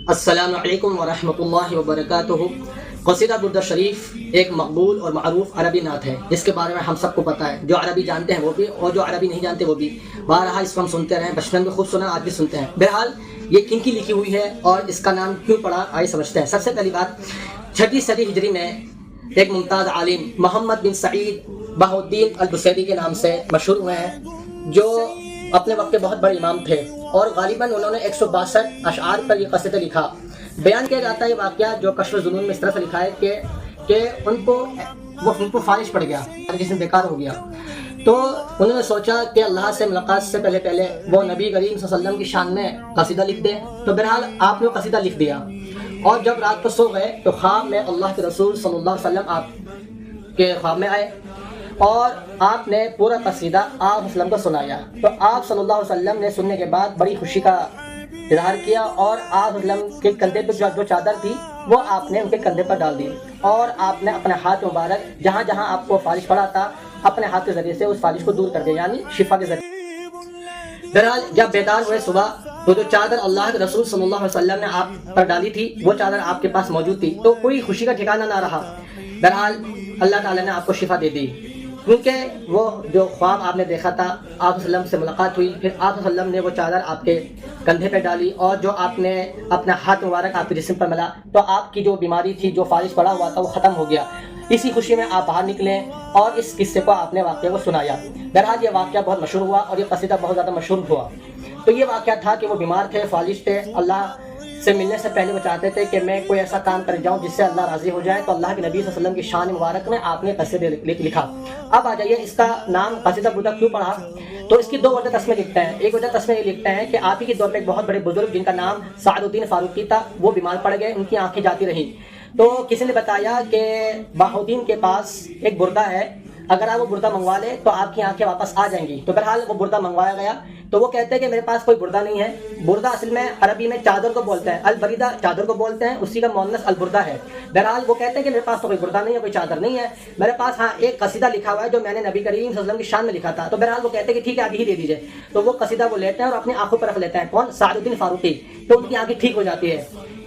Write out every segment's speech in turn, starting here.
السلام علیکم ورحمۃ اللہ وبرکاتہ۔ قصیدہ برد شریف ایک مقبول اور معروف عربی نعت ہے جس کے بارے میں ہم سب کو پتہ ہے، جو عربی جانتے ہیں وہ بھی اور جو عربی نہیں جانتے وہ بھی۔ بارہا اس کو ہم سنتے رہے، بچپن میں خوب سنا، آج بھی سنتے ہیں۔ بہرحال یہ کن کی لکھی ہوئی ہے اور اس کا نام کیوں پڑا، آئے سمجھتے ہیں۔ سب سے پہلی بات، 6 صدی ہجری میں ایک ممتاز عالم محمد بن سعید بہاؤالدین البصیری کے نام سے مشہور ہوئے ہیں، جو اپنے وقت کے بہت بڑے امام تھے اور غالباً انہوں نے 162 اشعار پر یہ قصیدہ لکھا۔ بیان کیا جاتا ہے یہ واقعہ جو کشف الظنون میں اس طرح سے لکھا ہے کہ ان کو فالش پڑ گیا، ہر جسم بیکار ہو گیا، تو انہوں نے سوچا کہ اللہ سے ملاقات سے پہلے وہ نبی کریم صلی اللہ علیہ وسلم کی شان میں قصیدہ لکھ دے۔ تو بہرحال آپ نے وہ قصیدہ لکھ دیا اور جب رات کو سو گئے تو خواب میں اللہ کے رسول صلی اللہ علیہ وسلم آپ کے خواب میں آئے اور آپ نے پورا قصیدہ آپ وسلم کو سنایا۔ تو آپ صلی اللہ علیہ وسلم نے سننے کے بعد بڑی خوشی کا اظہار کیا اور آپ وسلم کے کندھے پہ جو چادر تھی وہ آپ نے ان کے کندھے پر ڈال دی اور آپ نے اپنا ہاتھ مبارک جہاں جہاں آپ کو فالش پڑا تھا اپنے ہاتھ کے ذریعے سے اس فالش کو دور کر دیا، یعنی شفا کے ذریعے۔ بہرحال جب بیدار ہوئے صبح تو جو چادر اللہ کے رسول صلی اللہ علیہ وسلم نے آپ پر ڈالی تھی وہ چادر آپ کے پاس موجود تھی، تو کوئی خوشی کا ٹھکانہ نہ رہا۔ بہرحال اللہ تعالیٰ نے آپ کو شفا دے دی، کیونکہ وہ جو خواب آپ نے دیکھا تھا، آپ وسلم سے ملاقات ہوئی، پھر آپ وسلم نے وہ چادر آپ کے کندھے پہ ڈالی اور جو آپ نے اپنا ہاتھ مبارک آپ کے جسم پر ملا تو آپ کی جو بیماری تھی، جو فالش پڑا ہوا تھا، وہ ختم ہو گیا۔ اسی خوشی میں آپ باہر نکلے اور اس قصے کو آپ نے واقعہ کو سنایا۔ بہرحال یہ واقعہ بہت مشہور ہوا اور یہ قصیدہ بہت زیادہ مشہور ہوا۔ تو یہ واقعہ تھا کہ وہ بیمار تھے، فالش تھے، اللہ سے ملنے سے پہلے وہ چاہتے تھے کہ میں کوئی ایسا کام کر جاؤں جس سے اللہ راضی ہو جائے، تو اللہ کے نبی صلی اللہ علیہ وسلم کی شان مبارک میں آپ نے قصیدہ لکھا۔ اب آ جائیے اس کا نام قصیدہ بردا کیوں پڑھا، تو اس کی 2 وجہ تسمے لکھتے ہیں۔ ایک وجہ تسمے یہ لکھتے ہیں کہ آپ ہی کے دور میں ایک بہت بڑے بزرگ جن کا نام سعد الدین فاروقی تھا، وہ بیمار پڑ گئے، ان کی آنکھیں جاتی رہیں، تو کسی نے بتایا کہ بہاؤالدین کے پاس ایک بردہ ہے، اگر آپ وہ بردہ منگوا لیں تو آپ کی آنکھیں واپس آ جائیں گی۔ تو بہرحال وہ بردہ منگوایا گیا، تو وہ کہتے ہیں کہ میرے پاس کوئی بردہ نہیں ہے۔ بردہ اصل میں عربی میں چادر کو بولتے ہیں، البریدہ چادر کو بولتے ہیں، اسی کا مؤنث البردہ ہے۔ بہرحال وہ کہتے ہیں کہ میرے پاس تو کوئی بردہ نہیں ہے، کوئی چادر نہیں ہے، میرے پاس ہاں ایک قصیدہ لکھا ہوا ہے جو میں نے نبی کریم صلی اللہ علیہ وسلم کی شان میں لکھا تھا۔ تو بہرحال وہ کہتے ہیں کہ ٹھیک ہے ابھی ہی دے دیجیے۔ تو وہ قصیدہ وہ لیتے ہیں اور اپنی آنکھوں پر رکھ لیتے ہیں، کون؟ سعد الدین فاروقی، تو ان کی آنکھیں ٹھیک ہو جاتی ہے۔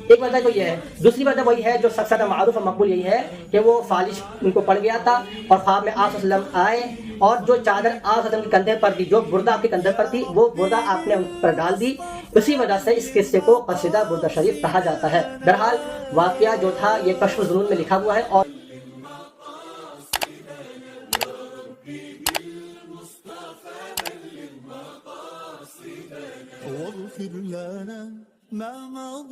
ایک وجہ تو یہ ہے۔ دوسری وجہ وہی ہے جو سب سے زیادہ معروف اور مقبول یہی ہے کہ وہ فالش ان کو پڑ گیا تھا اور خواب میں آپ صلی اللہ علیہ وسلم آئے اور جو چادر آپ صلی اللہ علیہ وسلم کے کندھے پر تھی، جو بردہ آپ کے کندھے پر تھی، وہ بردہ آپ نے ان پر ڈال دی۔ اسی وجہ سے اس قصے کو قصیدہ برد شریف کہا جاتا ہے۔ بہرحال واقعہ جو تھا یہ کشف الظنون میں لکھا ہوا ہے اور واغفر لنا ما مضى